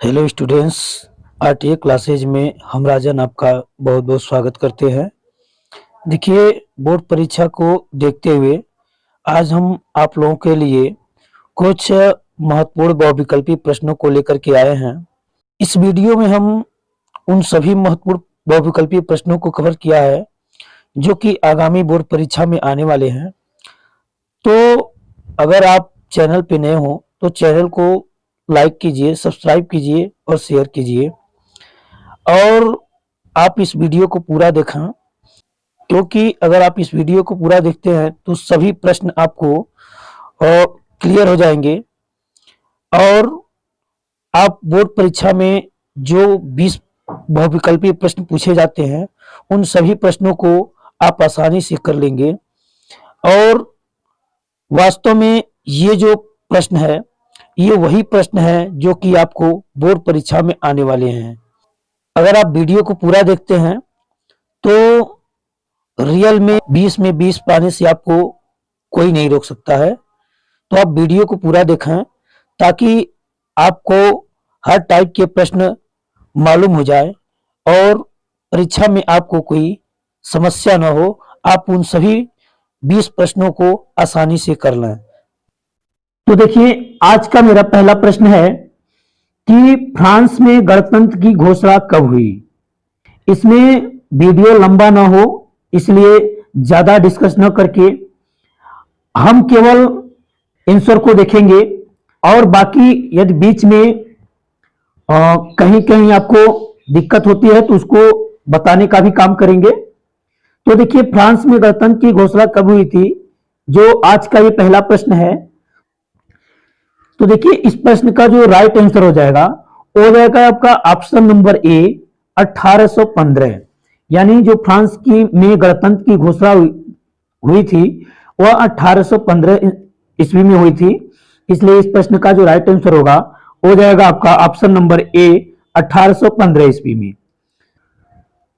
Hello students, RTA classes में हम राजन आपका बहुत बहुत स्वागत करते हैं। देखिए, बोर्ड परीक्षा को देखते हुए आज हम आप लोगों के लिए कुछ महत्वपूर्ण बहुविकल्पी प्रश्नों को लेकर के आए हैं। इस वीडियो में हम उन सभी महत्वपूर्ण बहुविकल्पी प्रश्नों को कवर किया है जो कि आगामी बोर्ड परीक्षा में आने वाले हैं। तो अगर आप चैनल पे नए हो तो चैनल को लाइक कीजिए, सब्सक्राइब कीजिए और शेयर कीजिए और आप इस वीडियो को पूरा देखें, क्योंकि अगर आप इस वीडियो को पूरा देखते हैं तो सभी प्रश्न आपको क्लियर हो जाएंगे और आप बोर्ड परीक्षा में जो 20 बहुविकल्पी प्रश्न पूछे जाते हैं उन सभी प्रश्नों को आप आसानी से कर लेंगे। और वास्तव में ये जो प्रश्न है ये वही प्रश्न है जो कि आपको बोर्ड परीक्षा में आने वाले हैं। अगर आप वीडियो को पूरा देखते हैं तो रियल में 20 में 20 पाने से आपको कोई नहीं रोक सकता है। तो आप वीडियो को पूरा देखें ताकि आपको हर टाइप के प्रश्न मालूम हो जाए और परीक्षा में आपको कोई समस्या न हो, आप उन सभी 20 प्रश्नों को आसानी से कर लें। तो देखिए, आज का मेरा पहला प्रश्न है कि फ्रांस में गणतंत्र की घोषणा कब हुई। इसमें वीडियो लंबा ना हो इसलिए ज्यादा डिस्कस न करके हम केवल आंसर को देखेंगे और बाकी यदि बीच में कहीं कहीं आपको दिक्कत होती है तो उसको बताने का भी काम करेंगे। तो देखिए, फ्रांस में गणतंत्र की घोषणा कब हुई थी, जो आज का ये पहला प्रश्न है। तो देखिए, इस प्रश्न का जो राइट आंसर हो जाएगा वो हो जाएगा आपका ऑप्शन नंबर ए 1815। यानी जो फ्रांस की में गणतंत्र की घोषणा हुई थी वह 1815 ईस्वी में हुई थी। इसलिए इस प्रश्न का जो राइट आंसर होगा हो जाएगा आपका ऑप्शन नंबर ए 1815 ईस्वी में।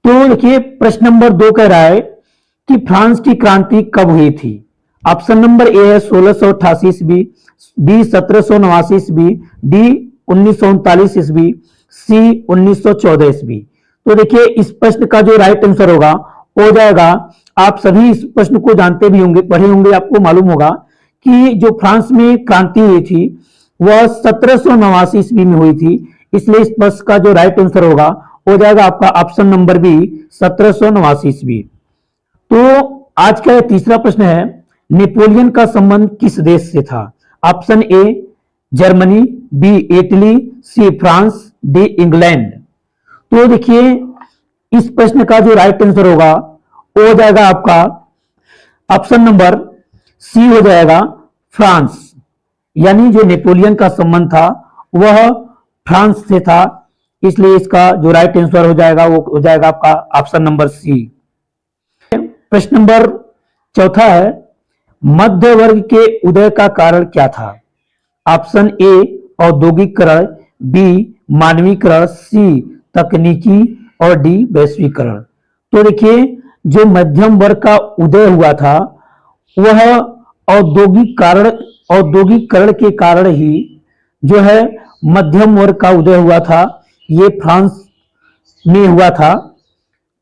तो देखिए, प्रश्न नंबर 2 कह रहा है कि फ्रांस की क्रांति कब हुई थी। ऑप्शन नंबर ए है 1688 ईस्वी, बी 1789 ईस्वी, डी 1939 ईस्वी, सी 1914 ईस्वी। तो देखिए, इस प्रश्न का जो राइट आंसर होगा हो जाएगा, आप सभी इस प्रश्न को जानते भी होंगे, पढ़े होंगे, आपको मालूम होगा कि जो फ्रांस में क्रांति हुई थी वह 1789 ईस्वी में हुई थी। इसलिए इस प्रश्न का जो राइट आंसर होगा हो जाएगा आपका ऑप्शन नंबर बी 1789 ईस्वी। तो आज का तीसरा प्रश्न है, नेपोलियन का संबंध किस देश से था। Option A Germany, B Italy, C France, D England. तो देखिए, इस प्रश्न का जो राइट आंसर होगा वो हो जाएगा आपका ऑप्शन नंबर सी हो जाएगा फ्रांस। यानी जो नेपोलियन का संबंध था वह फ्रांस से था। इसलिए इसका जो राइट आंसर हो जाएगा वो हो जाएगा आपका ऑप्शन नंबर सी। प्रश्न नंबर चौथा है, मध्य वर्ग के उदय का कारण क्या था। ऑप्शन ए औद्योगिकरण, बी मानवीकरण, सी तकनीकी और डी वैश्वीकरण। तो देखिए, जो मध्यम वर्ग का उदय हुआ था वह औद्योगिकरण के कारण ही जो है मध्यम वर्ग का उदय हुआ था। ये फ्रांस में हुआ था।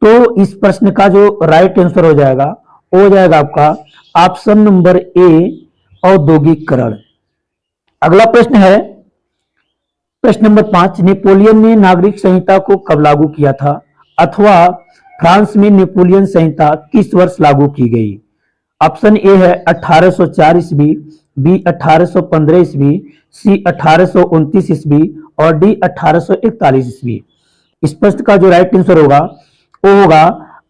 तो इस प्रश्न का जो राइट आंसर हो जाएगा वो हो जाएगा आपका ऑप्शन नंबर ए औद्योगिकरण। अगला प्रश्न है, प्रश्न नंबर 5, नेपोलियन ने नागरिक संहिता को कब लागू किया था, अथवा फ्रांस में नेपोलियन संहिता किस वर्ष लागू की गई। ऑप्शन ए है 1804 ईस्वी, बी 1815 ईस्वी, सी 1829 ईस्वी और डी 1841 ईस्वी। इस प्रश्न का जो राइट आंसर होगा वो होगा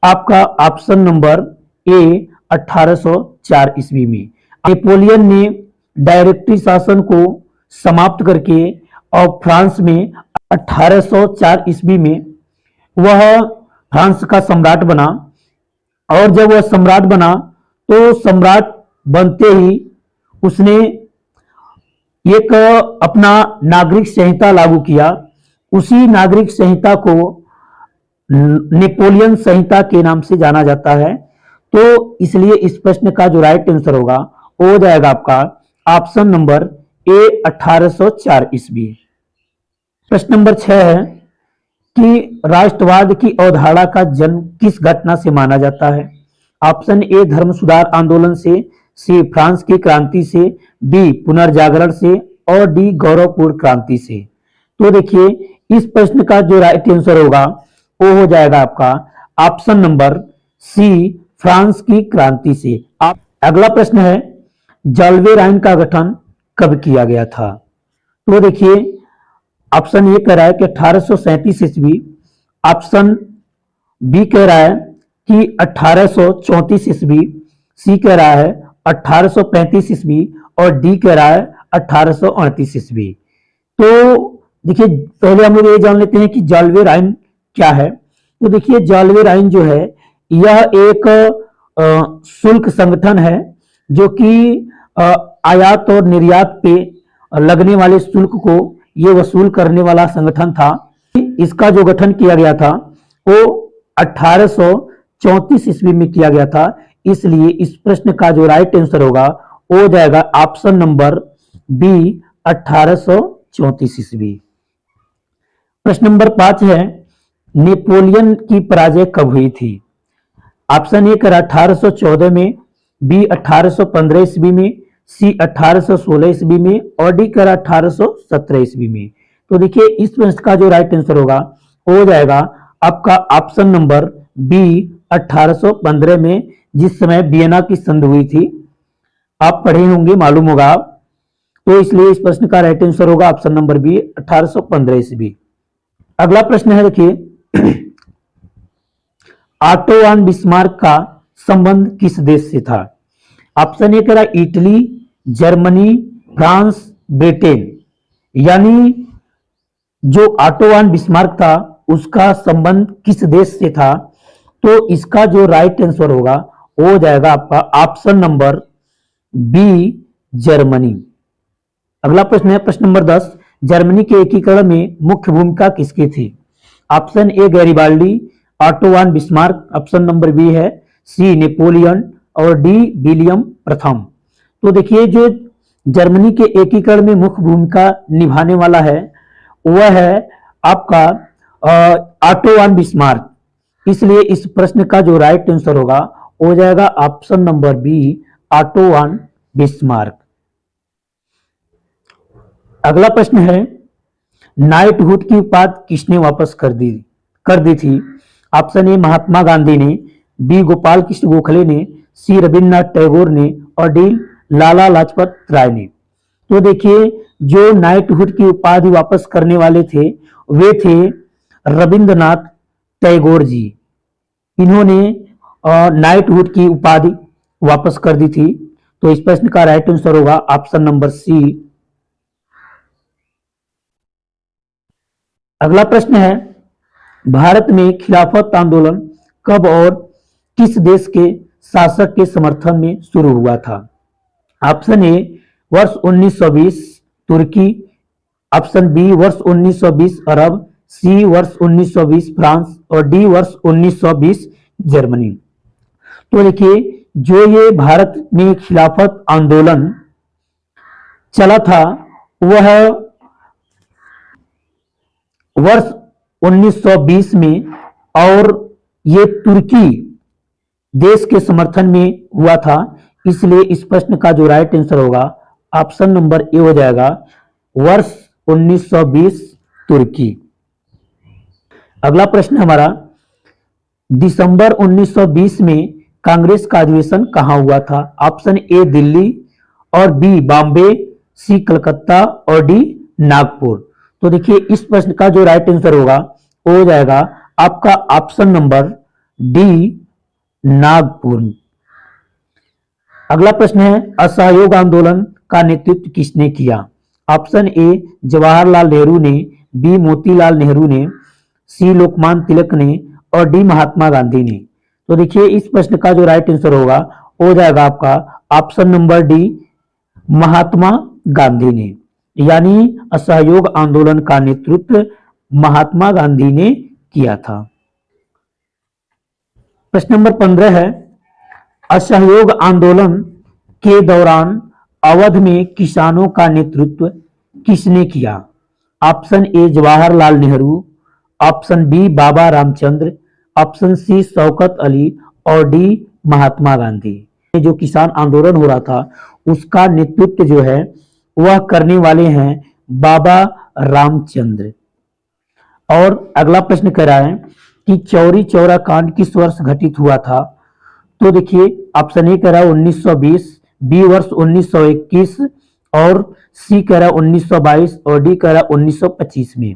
आपका ऑप्शन नंबर ए 1804 ईस्वी में। नेपोलियन ने डायरेक्टरी शासन को समाप्त करके और फ्रांस में 1804 ईस्वी में वह फ्रांस का सम्राट बना। और जब वह सम्राट बना तो सम्राट बनते ही उसने एक अपना नागरिक संहिता लागू किया। उसी नागरिक संहिता को नेपोलियन संहिता के नाम से जाना जाता है। तो इसलिए इस प्रश्न का जो राइट आंसर होगा वो हो जाएगा आपका ऑप्शन नंबर ए 1804 ईस्वी। प्रश्न नंबर 6 है कि राष्ट्रवाद की अवधारणा का जन्म किस घटना से माना जाता है? ऑप्शन ए धर्म सुधार आंदोलन से, सी फ्रांस की क्रांति से, बी पुनर्जागरण से और डी गौरवपूर्ण क्रांति से। तो देखिए इस प्रश्न का जो राइट आंसर होगा वो हो जाएगा आपका ऑप्शन नंबर सी फ्रांस की क्रांति से। आप अगला प्रश्न है जलवे राइन का गठन कब किया गया था? तो देखिए ऑप्शन ए कह रहा है कि 1837 ईस्वी, ऑप्शन बी कह रहा है कि 1834 ईस्वी, सी कह रहा है 1835 ईस्वी और डी कह रहा है 1838 ईस्वी। तो देखिए पहले हम लोग ये जान लेते हैं कि जलवे राइन क्या है। तो देखिए जलवे राइन जो है यह एक शुल्क संगठन है जो कि आयात और निर्यात पे लगने वाले शुल्क को ये वसूल करने वाला संगठन था। इसका जो गठन किया गया था वो 1834 ईस्वी में किया गया था, इसलिए इस प्रश्न का जो राइट आंसर होगा वो हो जाएगा ऑप्शन नंबर बी 1834 ईस्वी। प्रश्न नंबर 5 है नेपोलियन की पराजय कब हुई थी? ऑप्शन ए कर 1814 में, बी 1815 ईस्वी में, सी 1816 ईस्वी में और डी कर 1817 ईस्वी में। तो देखिए इस प्रश्न का जो राइट आंसर होगा वो हो जाएगा आपका ऑप्शन नंबर बी 1815 में, जिस समय वियना की संधि हुई थी। आप पढ़े होंगे, मालूम होगा, तो इसलिए इस प्रश्न का राइट आंसर होगा ऑप्शन नंबर बी 1815 ईस्वी। अगला प्रश्न है देखिए ऑटो वन बिस्मार्क का संबंध किस देश से था? ऑप्शन ए कह रहा इटली, जर्मनी, फ्रांस, ब्रिटेन। यानी जो ऑटो वन बिस्मार्क था उसका संबंध किस देश से था? तो इसका जो राइट आंसर होगा वो हो जाएगा आपका ऑप्शन नंबर बी जर्मनी। अगला प्रश्न है प्रश्न नंबर 10 जर्मनी के एकीकरण में मुख्य भूमिका किसकी थी? Option A Garibaldi, Otto von Bismarck, option number B है सी नेपोलियन और डी विलियम प्रथम। तो देखिए जो जर्मनी के एकीकरण में मुख्य भूमिका निभाने वाला है वह है आपका ऑटो वन बिस्मार्क, इसलिए इस प्रश्न का जो राइट आंसर होगा हो जाएगा option number B Otto von Bismarck. अगला प्रश्न है नाइटहुड की उपाधि किसने वापस कर दी थी? ऑप्शन ए महात्मा गांधी ने, बी गोपाल कृष्ण गोखले ने, सी रविन्द्रनाथ टैगोर ने और डी लाला लाजपत राय ने। तो देखिए जो नाइटहुड की उपाधि वापस करने वाले थे वे थे रविन्द्रनाथ टैगोर जी। इन्होंने नाइटहुड की उपाधि वापस कर दी थी। तो इस प्रश्न का राइट आंसर होगा ऑप्शन नंबर सी। अगला प्रश्न है भारत में खिलाफत आंदोलन कब और किस देश के शासक के समर्थन में शुरू हुआ था? ऑप्शन ए वर्ष 1920 तुर्की, ऑप्शन बी वर्ष 1920 अरब, सी वर्ष 1920 फ्रांस और डी वर्ष 1920 जर्मनी। तो देखिए जो ये भारत में खिलाफत आंदोलन चला था वह वर्ष 1920 में और ये तुर्की देश के समर्थन में हुआ था, इसलिए इस प्रश्न का जो राइट आंसर होगा ऑप्शन नंबर ए हो जाएगा वर्ष 1920 तुर्की। अगला प्रश्न हमारा दिसंबर 1920 में कांग्रेस का अधिवेशन कहां हुआ था? ऑप्शन ए दिल्ली और बी बॉम्बे, सी कलकत्ता और डी नागपुर। तो देखिए इस प्रश्न का जो राइट आंसर होगा वो हो जाएगा आपका ऑप्शन नंबर डी नागपुर। अगला प्रश्न है असहयोग आंदोलन का नेतृत्व किसने किया? ऑप्शन ए जवाहरलाल नेहरू ने, बी मोतीलाल नेहरू ने, सी लोकमान्य तिलक ने और डी महात्मा गांधी ने। तो देखिए इस प्रश्न का जो राइट आंसर होगा हो जाएगा आपका option number D Mahatma Gandhi ने। यानी असहयोग आंदोलन का नेतृत्व महात्मा गांधी ने किया था। प्रश्न नंबर 15 है असहयोग आंदोलन के दौरान अवध में किसानों का नेतृत्व किसने किया? Option A Jawaharlal Nehru, option B Baba Ramchandra, option C Shaukat Ali और डी महात्मा गांधी। जो किसान आंदोलन हो रहा था उसका नेतृत्व जो है वह करने वाले हैं बाबा रामचंद्र। और अगला प्रश्न कह रहा है कि चौरी चौरा कांड किस वर्ष घटित हुआ था। तो देखिए ऑप्शन ए कह रहा है 1920, बी वर्ष 1921 और सी कह रहा है 1922 और डी कह रहा है 1925 में।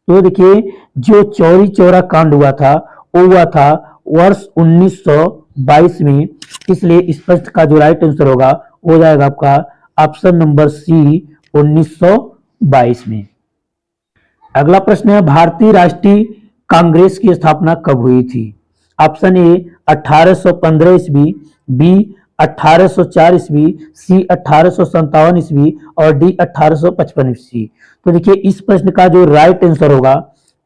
तो देखिए जो चौरी चौरा कांड हुआ था वो हुआ था वर्ष 1922 में, इसलिए इस प्रश्न का जो राइट आंसर होगा हो जाएगा आपका ऑप्शन नंबर सी 1922 में। अगला प्रश्न है भारतीय राष्ट्रीय कांग्रेस की स्थापना कब हुई थी। ऑप्शन ए 1815 ईस्वी, बी 1804 ईस्वी, सी 1857 ईस्वी और डी 1855 ईस्वी। तो देखिए इस प्रश्न का जो राइट आंसर होगा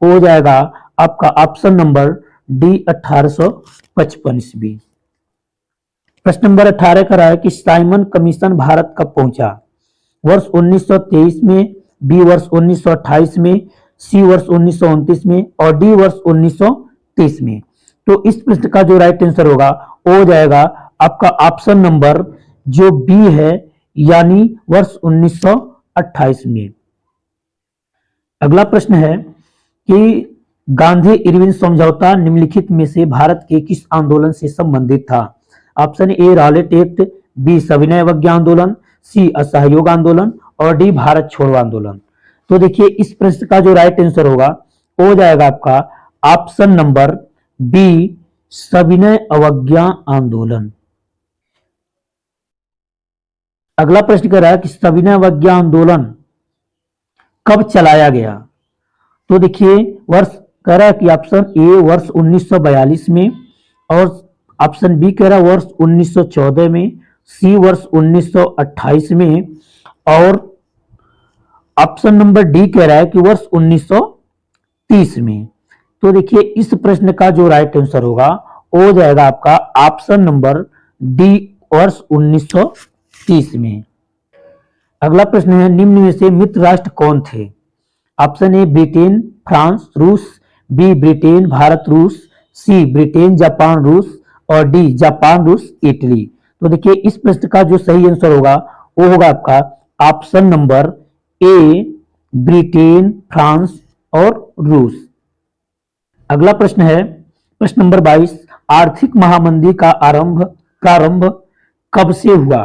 हो जाएगा आपका ऑप्शन नंबर डी 1855 ईस्वी। प्रश्न नंबर 18 कर रहा है कि साइमन कमीशन भारत कब पहुंचा। वर्ष 1923 में, बी वर्ष 1928 में, सी वर्ष 1929 में और डी वर्ष 1930 में। तो इस प्रश्न का जो राइट आंसर होगा हो जाएगा आपका ऑप्शन नंबर जो बी है यानी वर्ष 1928 में। अगला प्रश्न है कि गांधी इरविन समझौता निम्नलिखित में से भारत के किस आंदोलन से संबंधित था। Option A Rowlatt Act, B सविनय अवज्ञा आंदोलन, सी असहयोग आंदोलन और डी भारत छोड़ो आंदोलन। तो देखिए इस प्रश्न का जो राइट आंसर होगा हो जाएगा आपका ऑप्शन नंबर बी सविनय अवज्ञा आंदोलन। अगला प्रश्न कर रहा है कि सविनय अवज्ञा आंदोलन कब चलाया गया। तो देखिए वर्ष कह रहा है कि ऑप्शन ए वर्ष 1942 में और ऑप्शन बी कह रहा है वर्ष 1914 में, सी वर्ष 1928 में और ऑप्शन नंबर डी कह रहा है कि वर्ष 1930 में। तो देखिए इस प्रश्न का जो राइट आंसर होगा हो जाएगा आपका ऑप्शन नंबर डी वर्ष 1930 में। अगला प्रश्न है निम्न में से मित्र राष्ट्र कौन थे। ऑप्शन ए ब्रिटेन, फ्रांस, रूस, बी ब्रिटेन, भारत, रूस, सी ब्रिटेन, जापान, रूस और डी जापान, रूस, इटली। तो देखिए इस प्रश्न का जो सही आंसर होगा वो होगा आपका option number A Britain, France और रूस। अगला प्रश्न है प्रश्न नंबर 22 आर्थिक महामंदी का प्रारंभ कब से हुआ।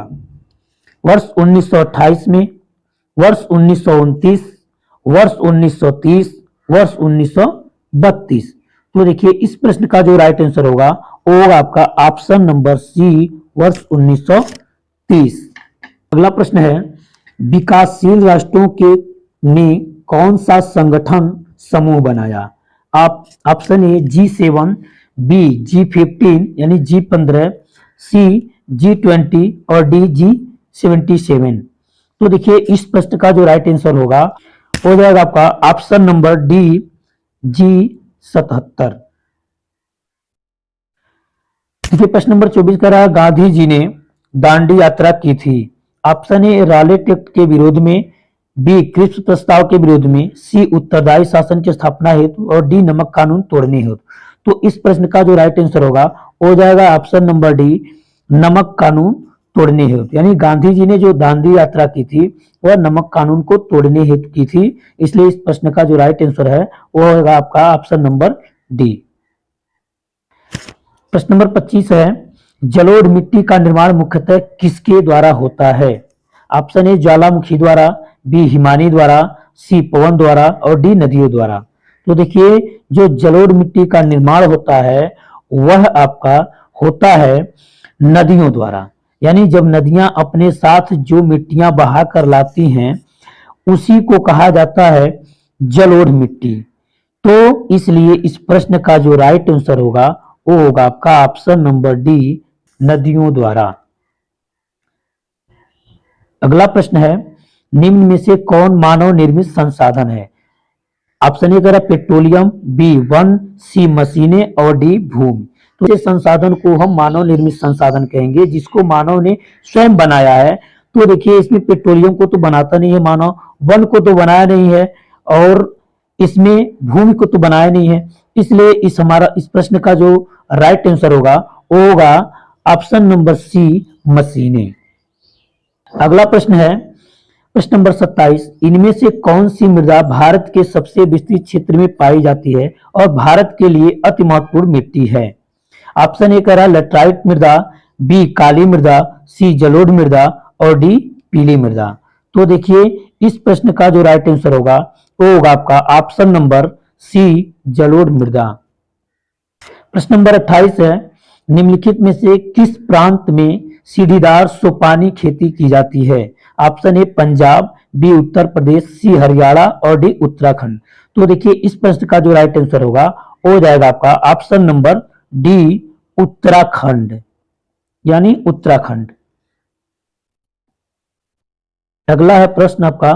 वर्ष 1928 में, वर्ष 1929, वर्ष 1930, वर्ष 1932। तो देखिए इस प्रश्न का जो राइट आंसर होगा वो होगा आपका ऑप्शन नंबर सी वर्ष 1930। अगला प्रश्न है विकासशील राष्ट्रों के ने कौन सा संगठन समूह बनाया। आप option A G7, B G15 यानी G15, सी G20 और डी G77। तो देखिए इस प्रश्न का जो राइट आंसर होगा हो जाएगा आपका ऑप्शन नंबर डी G77। देखिए प्रश्न नंबर 24 का रहा गांधी जी ने दांडी यात्रा की थी। ऑप्शन ए रॉलेट एक्ट के विरोध में, बी क्रिप्स प्रस्ताव के विरोध में, सी उत्तरदायी शासन की स्थापना हेतु और डी नमक कानून तोड़ने हेतु। तो इस प्रश्न का जो राइट आंसर होगा हो जाएगा ऑप्शन नंबर डी नमक कानून तोड़ने हेतु। यानी गांधी जी ने जो दांडी यात्रा की थी वह नमक कानून को तोड़ने हेतु की थी, इसलिए इस प्रश्न का जो राइट आंसर है वो होगा आपका ऑप्शन नंबर डी। प्रश्न नंबर 25 है जलोढ़ मिट्टी का निर्माण मुख्यतः किसके द्वारा होता है। ऑप्शन ए ज्वालामुखी द्वारा, बी हिमानी द्वारा, सी पवन द्वारा और डी नदियों द्वारा। तो देखिए जो जलोढ़ मिट्टी का निर्माण होता है वह आपका होता है नदियों द्वारा। यानी जब नदियां अपने साथ जो मिट्टियां बहा कर लाती हैं उसी को कहा जाता है जलोढ़ मिट्टी। तो इसलिए इस प्रश्न का जो राइट आंसर होगा वो होगा आपका ऑप्शन नंबर डी नदियों द्वारा। अगला प्रश्न है निम्न में से कौन मानव निर्मित संसाधन है। ऑप्शन ए कह रहा पेट्रोलियम, बी वन, सी मशीनें और डी भूमि। तो इस संसाधन को हम मानव निर्मित संसाधन कहेंगे जिसको मानव ने स्वयं बनाया है। तो देखिए इसमें पेट्रोलियम को तो बनाता नहीं है मानव, वन को तो बनाया नहीं है और इसमें भूमि को तो बनाया नहीं है, इसलिए इस प्रश्न का जो राइट आंसर होगा वो होगा ऑप्शन नंबर सी, मशीनें। अगला प्रश्न है प्रश्न नंबर 27, इनमें से कौन सी मृदा भारत के सबसे विस्तृत क्षेत्र में पाई जाती है और भारत के लिए अति महत्वपूर्ण मिट्टी है? ऑप्शन ए कह रहा है लेटराइट मृदा, बी काली मृदा, सी जलोढ़ मृदा और डी पीली मृदा। तो देखिए इस प्रश्न का जो राइट आंसर होगा वो होगा आपका ऑप्शन नंबर सी, जलोढ़ मृदा। प्रश्न नंबर 28 है, निम्नलिखित में से किस प्रांत में सीढ़ीदार सोपानी खेती की जाती है? ऑप्शन ए पंजाब, बी उत्तर प्रदेश, सी हरियाणा और डी उत्तराखंड। तो देखिए इस प्रश्न का जो राइट आंसर होगा वो हो जाएगा आपका ऑप्शन नंबर डी, उत्तराखंड, यानी उत्तराखंड। अगला है प्रश्न आपका,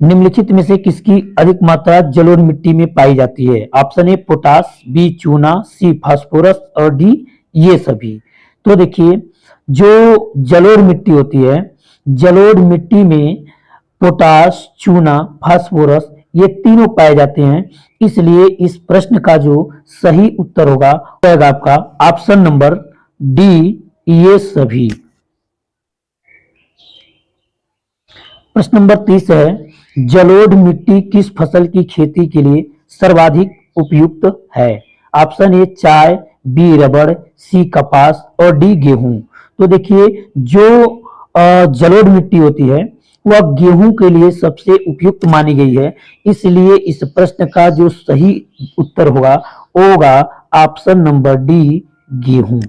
निम्नलिखित में से किसकी अधिक मात्रा जलोढ़ मिट्टी में पाई जाती है? ऑप्शन ए पोटास, बी चूना, सी फास्फोरस और डी ये सभी। तो देखिए जो जलोढ़ मिट्टी होती है, जलोढ़ मिट्टी में पोटास, चूना, फास्फोरस ये तीनों पाए जाते हैं, इसलिए इस प्रश्न का जो सही उत्तर होगा होगा आपका ऑप्शन नंबर डी, ये सभी। प्रश्न नंबर 30 है, जलोढ़ मिट्टी किस फसल की खेती के लिए सर्वाधिक उपयुक्त है? ऑप्शन ए चाय, बी रबड़, सी कपास और डी गेहूं। तो देखिए जो जलोढ़ मिट्टी होती है वह गेहूं के लिए सबसे उपयुक्त मानी गई है, इसलिए इस प्रश्न का जो सही उत्तर होगा वो होगा ऑप्शन नंबर डी, गेहूं।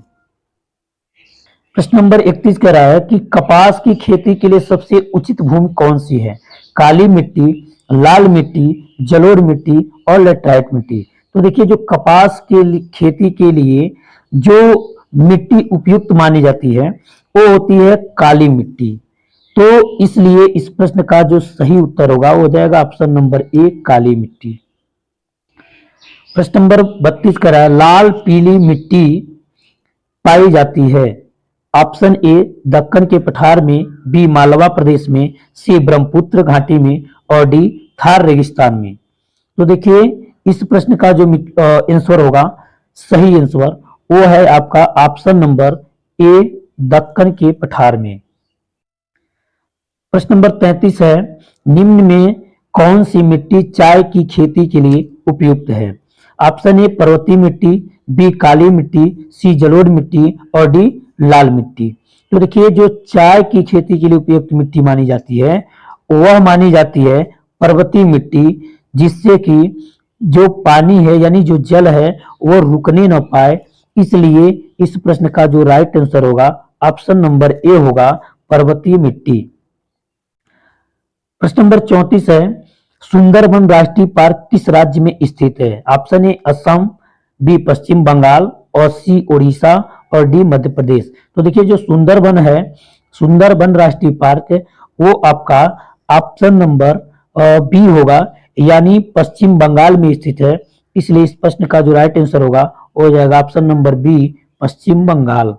प्रश्न नंबर 31 कह रहा है कि कपास की खेती के लिए सबसे उचित भूमि कौन सी है? काली मिट्टी, लाल मिट्टी, जलोढ़ मिट्टी और लेटराइट मिट्टी। तो देखिए जो कपास के खेती के लिए जो मिट्टी उपयुक्त मानी जाती है वो होती है काली मिट्टी, तो इसलिए इस प्रश्न का जो सही उत्तर होगा वो हो जाएगा ऑप्शन नंबर ए, काली मिट्टी। प्रश्न नंबर 32 कह रहा है लाल पीली मिट्टी पाई जाती है? ऑप्शन ए दक्कन के पठार में, बी मालवा प्रदेश में, सी ब्रह्मपुत्र घाटी में और डी थार रेगिस्तान में। तो देखिए इस प्रश्न का जो आंसर होगा, सही आंसर वो है आपका ऑप्शन नंबर ए, दक्कन के पठार में। प्रश्न नंबर 33 है, निम्न में कौन सी मिट्टी चाय की खेती के लिए उपयुक्त है? ऑप्शन ए पर्वतीय मिट्टी, बी काली मिट्टी, सी जलोढ़ मिट्टी और डी लाल मिट्टी। तो देखिए जो चाय की खेती के लिए उपयुक्त मिट्टी मानी जाती है वह मानी जाती है पर्वतीय मिट्टी, जिससे कि जो पानी है यानी जो जल है वो रुकने न पाए, इसलिए इस प्रश्न का जो राइट आंसर होगा ऑप्शन नंबर ए होगा, पर्वतीय मिट्टी। प्रश्न नंबर 34 है, सुंदरबन राष्ट्रीय पार्क किस राज्य में स्थित है? ऑप्शन ए असम, बी पश्चिम बंगाल और सी उड़ीसा और डी मध्य प्रदेश। तो देखिए जो सुंदरबन है, सुंदरबन राष्ट्रीय पार्क वो आपका ऑप्शन नंबर बी होगा, यानी पश्चिम बंगाल में स्थित है, इसलिए इस प्रश्न का जो राइट आंसर होगा वो हो जाएगा ऑप्शन नंबर बी, पश्चिम बंगाल।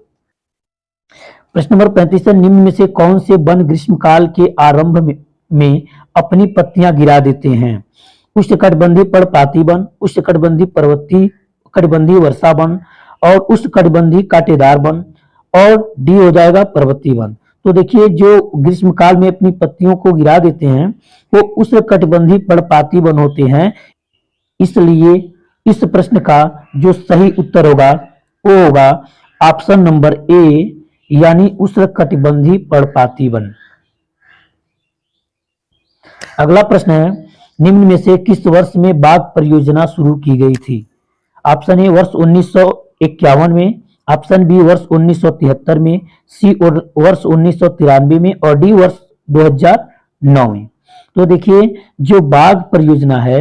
प्रश्न नंबर 35 है, निम्न में से कौन से वन ग्रीष्मकाल के आरंभ में अपनी पत्तियां गिरा देते हैं? उष्णकटिबंधीय पर्णपाती वन, उष्णकटिबंधीय पर्वतीय कटिबंधीय वर्षा वन और उष्णकटिबंधीय कांटेदार वन और डी हो जाएगा पर्वतीय वन। तो देखिए जो ग्रीष्मकाल में अपनी पत्तियों को गिरा देते हैं वो उष्णकटिबंधीय पर्णपाती वन होते हैं, इसलिए इस प्रश्न का जो सही उत्तर होगा वो होगा ऑप्शन नंबर ए, यानी उष्णकटिबंधीय पर्णपाती वन। अगला प्रश्न है, निम्न में से किस वर्ष में बाघ परियोजना शुरू की गई थी? ऑप्शन ए वर्ष 1951 में, ऑप्शन बी वर्ष 1973 में, सी वर्ष 1993 में और डी वर्ष 2009 में। तो देखिए जो बाघ परियोजना है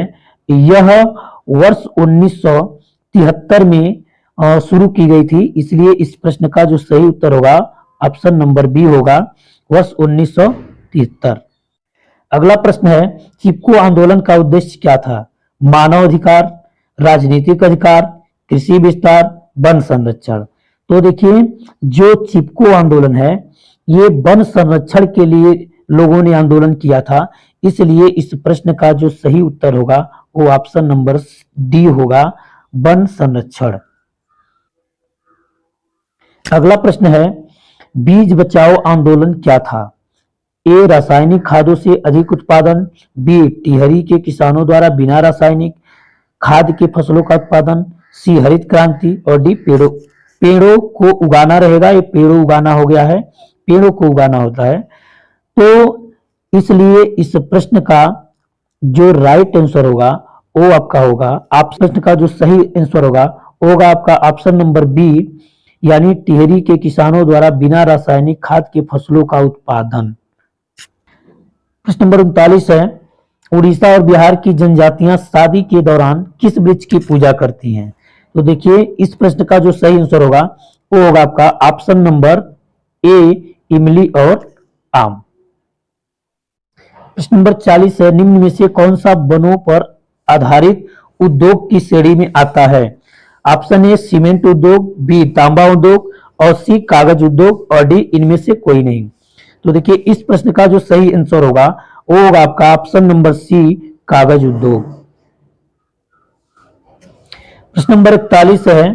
यह वर्ष 1973 में शुरू की गई थी, इसलिए इस प्रश्न का जो सही उत्तर होगा ऑप्शन नंबर बी होगा, वर्ष 1973। अगला प्रश्न है, चिपको आंदोलन का उद्देश्य क्या था? मानव अधिकार, राजनीतिक अधिकार, कृषि विस्तार, वन संरक्षण। तो देखिए जो चिपको आंदोलन है ये वन संरक्षण के लिए लोगों ने आंदोलन किया था, इसलिए इस प्रश्न का जो सही उत्तर होगा वो ऑप्शन नंबर डी होगा, वन संरक्षण। अगला प्रश्न है, बीज बचाओ आंदोलन क्या था? ए रासायनिक खादों से अधिक उत्पादन, बी टिहरी के किसानों द्वारा बिना रासायनिक खाद के फसलों का उत्पादन, सी हरित क्रांति, और डी पेड़ों पेड़ों को उगाना रहेगा। ये पेड़ों उगाना हो गया है, पेड़ों को उगाना होता है। तो इसलिए इस प्रश्न का जो राइट आंसर होगा वो आपका होगा, आप प्रश्न का जो सही आंसर होगा वो होगा आपका ऑप्शन नंबर बी, यानी टिहरी के किसानों द्वारा बिना रासायनिक खाद के फसलों का उत्पादन। प्रश्न नंबर 39 है, उड़ीसा और बिहार की जनजातियां शादी के दौरान किस वृक्ष की पूजा करती हैं? तो देखिए इस प्रश्न का जो सही आंसर होगा वो होगा आपका ऑप्शन नंबर ए, इमली और आम। प्रश्न नंबर 40 है, निम्न में से कौन सा वनों पर आधारित उद्योग की श्रेणी में आता है? ऑप्शन ए सीमेंट उद्योग, बी तांबा उद्योग, और सी कागज उद्योग, और डी इनमें से कोई नहीं। तो देखिए इस प्रश्न का जो सही आंसर होगा वो होगा आपका ऑप्शन नंबर सी, कागज उद्योग। प्रश्न नंबर 41 है,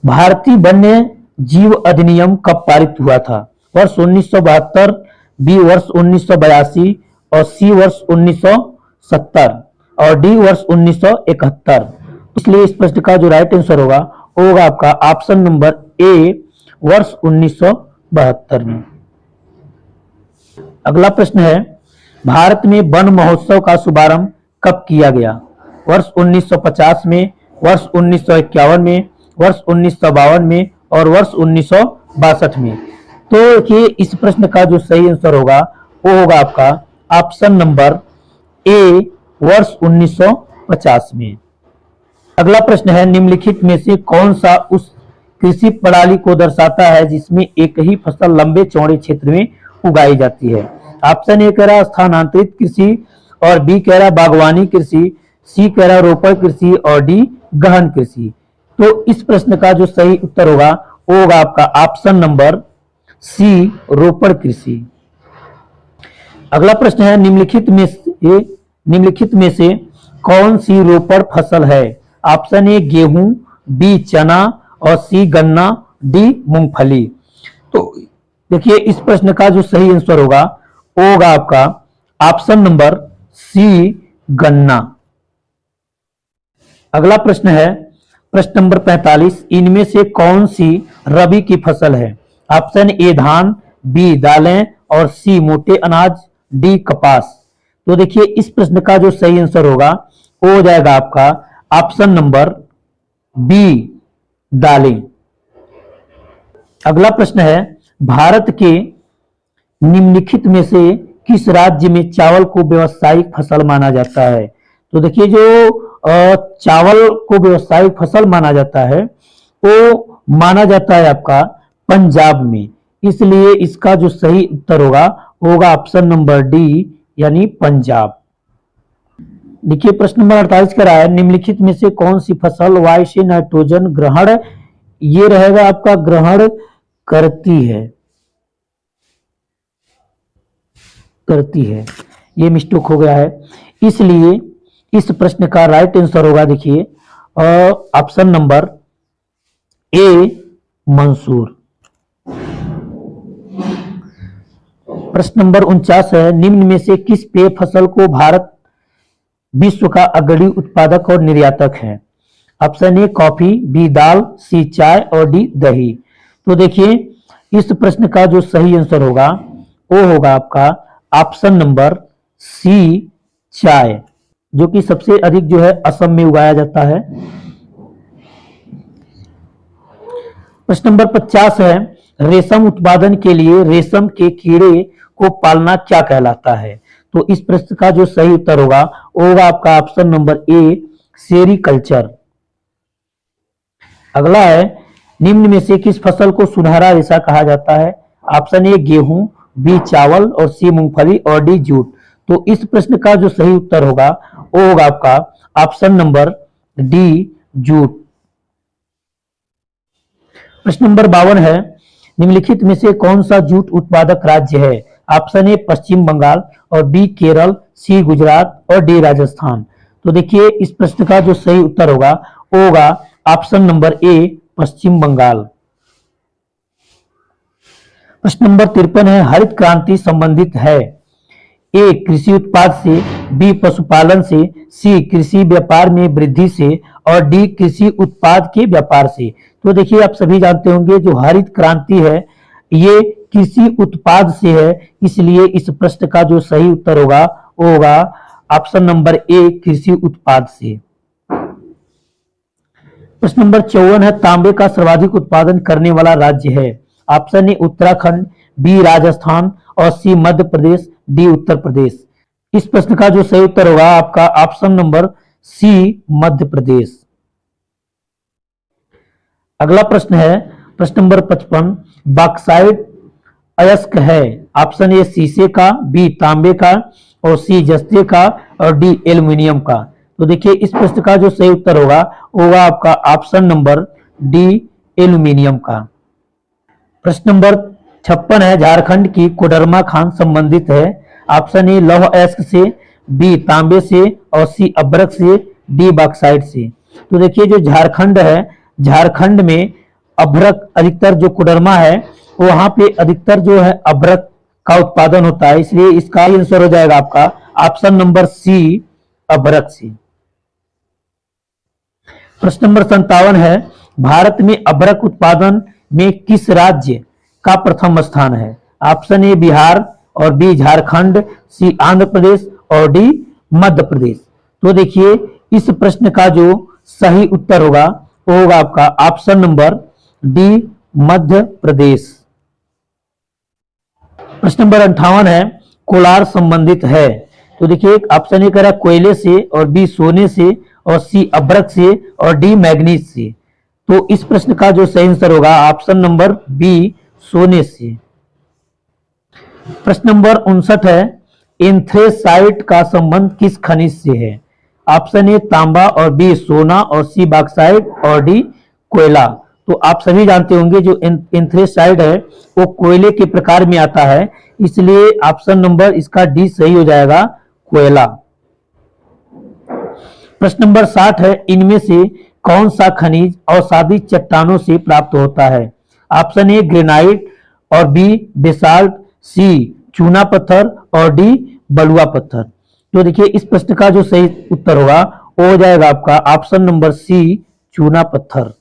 भारतीय वन्य जीव अधिनियम कब पारित हुआ था? वर्ष 1972, बी वर्ष 1982, और सी वर्ष 1970, और डी वर्ष 1971। इसलिए इस प्रश्न का जो राइट आंसर होगा वो होगा आपका ऑप्शन नंबर ए, वर्ष 1972 में। अगला प्रश्न है, भारत में वन महोत्सव का शुभारंभ कब किया गया? वर्ष 1950 में, वर्ष 1951 में, वर्ष 1952 में, और वर्ष 1962 में। तो ये इस प्रश्न का जो सही आंसर होगा वो होगा आपका ऑप्शन नंबर ए, वर्ष 1950 में। अगला प्रश्न है, निम्नलिखित में से कौन सा उस कृषि प्रणाली को दर्शाता है जिसमें एक ही फसल लंबे चौड़े क्षेत्र में उगाई जाती है? ऑप्शन ए कह रहा स्थानांतरित कृषि, और बी कह रहा बागवानी कृषि, सी कह रहा रोपण कृषि, और डी गहन कृषि। तो इस प्रश्न का जो सही उत्तर होगा वो होगा आपका ऑप्शन नंबर सी, रोपण कृषि। अगला प्रश्न है, निम्नलिखित में से कौन सी रोपण फसल है? ऑप्शन ए गेहूं, बी चना, और सी गन्ना, डी मूंगफली। तो देखिए इस प्रश्न का जो सही आंसर होगा वो होगा आपका ऑप्शन नंबर सी, गन्ना। अगला प्रश्न है, प्रश्न नंबर 45, इनमें से कौन सी रबी की फसल है? ऑप्शन ए धान, बी दालें, और सी मोटे अनाज, डी कपास। तो देखिए इस प्रश्न का जो सही आंसर होगा वो हो जाएगा आपका ऑप्शन नंबर बी, दालें। अगला प्रश्न है, भारत के निम्नलिखित में से किस राज्य में चावल को व्यावसायिक फसल माना जाता है? तो देखिए जो चावल को व्यावसायिक फसल माना जाता है वो माना जाता है आपका पंजाब में। इसलिए इसका जो सही उत्तर होगा वो होगा ऑप्शन नंबर डी, यानी पंजाब। देखिए प्रश्न नंबर 48 कह रहा है, निम्नलिखित में से कौन सी फसल वायु से नाइट्रोजन ग्रहण, ये रहेगा आपका ग्रहण करती है, ये मिस्टेक हो गया है। इसलिए इस प्रश्न का राइट आंसर होगा देखिए ऑप्शन नंबर ए, मंसूर। प्रश्न नंबर 49 है, निम्न में से किस पेय फसल को भारत विश्व का अग्रणी उत्पादक और निर्यातक है? ऑप्शन ए कॉफी, बी दाल, सी चाय, और डी दही। तो देखिए इस प्रश्न का जो सही आंसर होगा वो होगा आपका ऑप्शन नंबर सी, चाय, जो कि सबसे अधिक जो है असम में उगाया जाता है। प्रश्न नंबर 50 है, रेशम उत्पादन के लिए रेशम के कीड़े को पालना क्या कहलाता है? तो इस प्रश्न का जो सही उत्तर होगा वो होगा आपका ऑप्शन नंबर ए, सेरीकल्चर। अगला है, निम्न में से किस फसल को सुनहरा रेशा कहा जाता है? ऑप्शन ए गेहूं, बी चावल, और सी मूंगफली, और डी जूट। तो इस प्रश्न का जो सही उत्तर होगा वो होगा आपका ऑप्शन नंबर डी, जूट। प्रश्न नंबर 52 है, निम्नलिखित में से कौन सा जूट उत्पादक राज्य है? ऑप्शन ए पश्चिम बंगाल और बी केरल, सी गुजरात और डी राजस्थान। तो देखिए इस प्रश्न का जो सही उत्तर होगा वो होगा ऑप्शन नंबर ए पश्चिम बंगाल। प्रश्न नंबर 53 है, हरित क्रांति संबंधित है ए कृषि उत्पाद से, बी पशुपालन से, सी कृषि व्यापार में वृद्धि से और डी कृषि उत्पाद के व्यापार से। तो देखिए आप सभी जानते होंगे जो हरित क्रांति है ये कृषि उत्पाद से है, इसलिए इस प्रश्न का जो सही उत्तर होगा वो होगा ऑप्शन नंबर ए कृषि उत्पाद से। प्रश्न नंबर 54 है, तांबे का सर्वाधिक उत्पादन करने वाला राज्य है। Option A Uttarakhand, B Rajasthan और सी मध्य प्रदेश, डी उत्तर प्रदेश। इस प्रश्न का जो सही उत्तर होगा आपका option number C Madhya Pradesh. अगला प्रश्न है प्रश्न नंबर 55, बॉक्साइट अयस्क है। ऑप्शन ए शीशे का, बी तांबे का और सी जस्ते का और डी एल्यूमिनियम का। तो देखिए इस प्रश्न का जो सही उत्तर होगा आपका ऑप्शन नंबर डी एल्यूमिनियम का। प्रश्न नंबर 56 है, झारखंड की कोडरमा खान संबंधित है। ऑप्शन ए लौह अयस्क से, बी तांबे से और सी अभ्रक से, डी बॉक्साइट से। तो देखिए जो झारखंड है, झारखंड में अभ्रक अधिकतर जो कोडरमा है वहां पे अधिकतर जो है अभ्रक का उत्पादन होता है, इसलिए इसका आंसर हो जाएगा आपका ऑप्शन नंबर सी अभ्रक से। प्रश्न नंबर 57 है, भारत में अभ्रक उत्पादन में किस राज्य का प्रथम स्थान है। ऑप्शन ए बिहार और बी झारखंड, सी आंध्र प्रदेश और डी मध्य प्रदेश। तो देखिए इस प्रश्न का जो सही उत्तर होगा वो होगा आपका option number D Madhya Pradesh. प्रश्न नंबर 58 है, कोलार संबंधित है। तो देखिए ऑप्शन ए कह रहा है कोयले से और बी सोने से और सी अभ्रक से और डी मैग्नीज से। तो इस प्रश्न का जो सही आंसर होगा ऑप्शन नंबर बी सोने से। प्रश्न नंबर 59 है, एंथ्रेसाइट का संबंध किस खनिज से है। ऑप्शन ए तांबा और बी सोना और सी बॉक्साइट और डी कोयला। तो आप सभी जानते होंगे जो एंथ्रेसाइट है वो कोयले के प्रकार में आता है, इसलिए ऑप्शन नंबर इसका डी सही हो जाएगा कोयला। प्रश्न नंबर 60 है, इनमें से कौन सा खनिज अवसादी चट्टानों से प्राप्त होता है। ऑप्शन ए ग्रेनाइट और बी बेसाल्ट, सी चूना पत्थर और डी बलुआ पत्थर। तो देखिए इस प्रश्न का जो सही उत्तर होगा वो हो जाएगा आपका ऑप्शन नंबर सी चूना पत्थर।